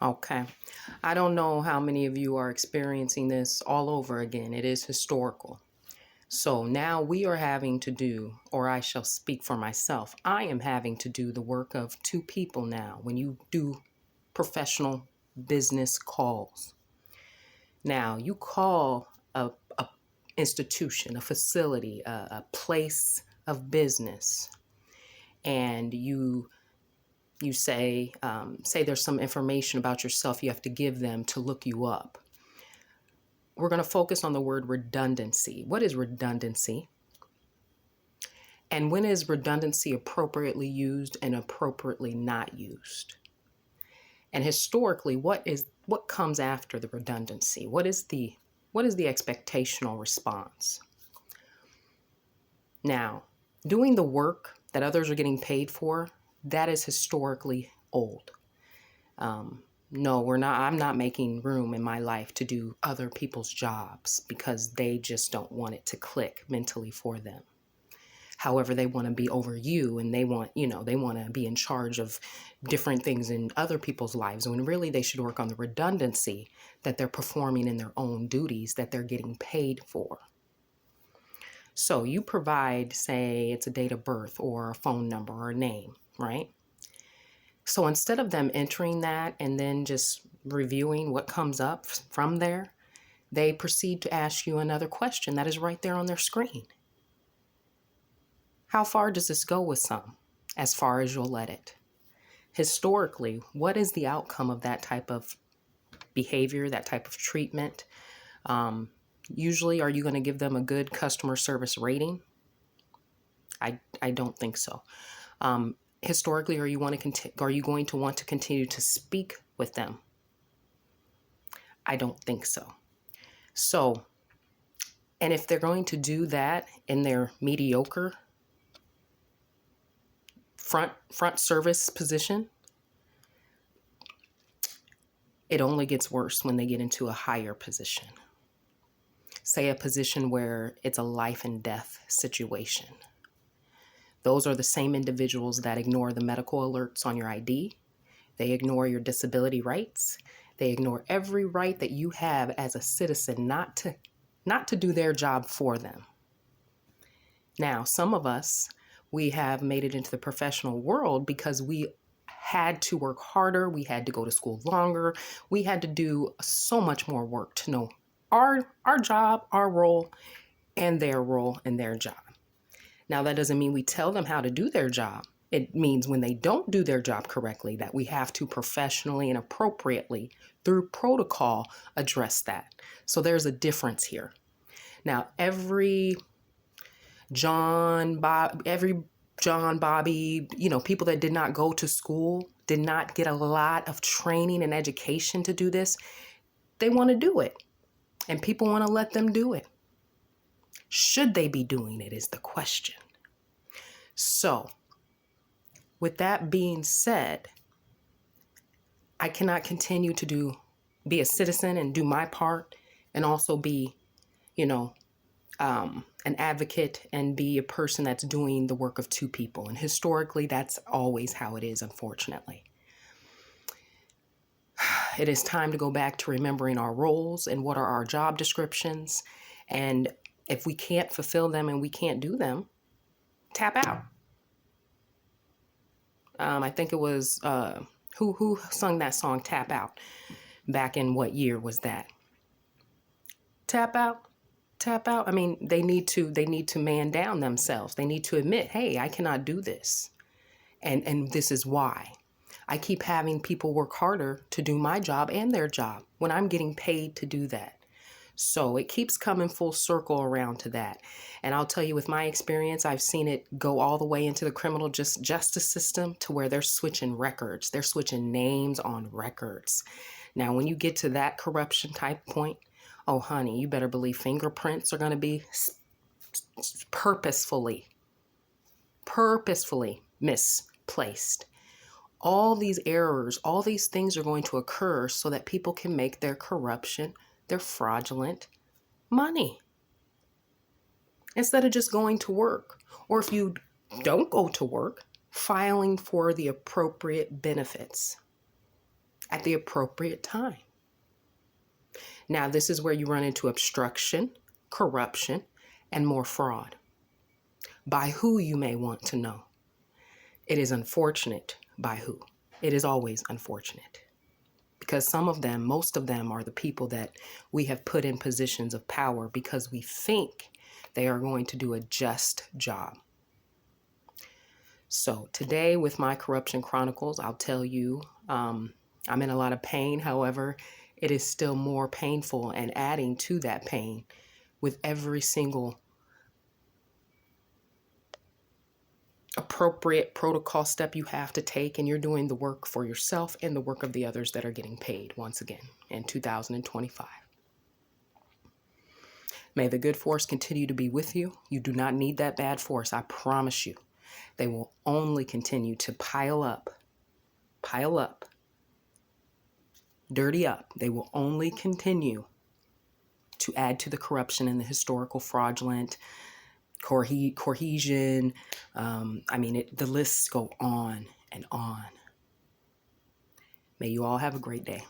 Okay. I don't know how many of you are experiencing this all over again. It is historical. So now we are having to do, or I shall speak for myself, I am having to do the work of two people now when you do professional business calls. Now you call a institution, a facility, a place of business, and you say there's some information about yourself you have to give them to look you up. We're going to focus on the word redundancy. What is redundancy? And when is redundancy appropriately used and appropriately not used? And historically, what comes after the redundancy? What is the expectational response? Now, doing the work that others are getting paid for, that is historically old. No, we're not. I'm not making room in my life to do other people's jobs because they just don't want it to click mentally for them. However, they want to be over you and they want to be in charge of different things in other people's lives when really they should work on the redundancy that they're performing in their own duties that they're getting paid for. So you provide, say, it's a date of birth or a phone number or a name, right? So instead of them entering that and then just reviewing what comes up from there, they proceed to ask you another question that is right there on their screen. How far does this go with some? As far as you'll let it. Historically, what is the outcome of that type of behavior, that type of treatment? Usually, are you going to give them a good customer service rating? I don't think so. Historically, are you going to want to continue to speak with them? I don't think so. So, and if they're going to do that in their mediocre front service position, it only gets worse when they get into a higher position. Say a position where it's a life and death situation. Those are the same individuals that ignore the medical alerts on your ID. They ignore your disability rights. They ignore every right that you have as a citizen not to do their job for them. Now, some of us, we have made it into the professional world because we had to work harder. We had to go to school longer. We had to do so much more work to know our job, our role, and their job. Now, that doesn't mean we tell them how to do their job. It means when they don't do their job correctly, that we have to professionally and appropriately, through protocol, address that. So there's a difference here. Now, every John, Bobby, people that did not go to school, did not get a lot of training and education to do this, they want to do it. And people want to let them do it. Should they be doing it is the question. So, with that being said, I cannot continue to be a citizen and do my part and also be, an advocate and be a person that's doing the work of two people. And historically, that's always how it is, unfortunately. It is time to go back to remembering our roles and what are our job descriptions. And if we can't fulfill them and we can't do them, tap out. I think it was, who sung that song, Tap Out? Back in what year was that? Tap out. I mean, they need to man down themselves. They need to admit, hey, I cannot do this. And this is why. I keep having people work harder to do my job and their job when I'm getting paid to do that. So it keeps coming full circle around to that. And I'll tell you, with my experience, I've seen it go all the way into the criminal justice system to where they're switching records. They're switching names on records. Now, when you get to that corruption type point, oh, honey, you better believe fingerprints are going to be purposefully misplaced. All these errors, all these things are going to occur so that people can make their corruption, their fraudulent money instead of just going to work. Or if you don't go to work, filing for the appropriate benefits. at the appropriate time. Now, this is where you run into obstruction, corruption, and more fraud. By who, you may want to know. It is unfortunate by who. It is always unfortunate. Because some of them, most of them, are the people that we have put in positions of power because we think they are going to do a just job. So today with my Corruption Chronicles, I'll tell you, I'm in a lot of pain. However, it is still more painful, and adding to that pain with every single appropriate protocol step you have to take, and you're doing the work for yourself and the work of the others that are getting paid once again in 2025. May the good force continue to be with you. You do not need that bad force, I promise you. They will only continue to pile up, dirty up. They will only continue to add to the corruption and the historical fraudulent, cohesion. The lists go on and on. May you all have a great day.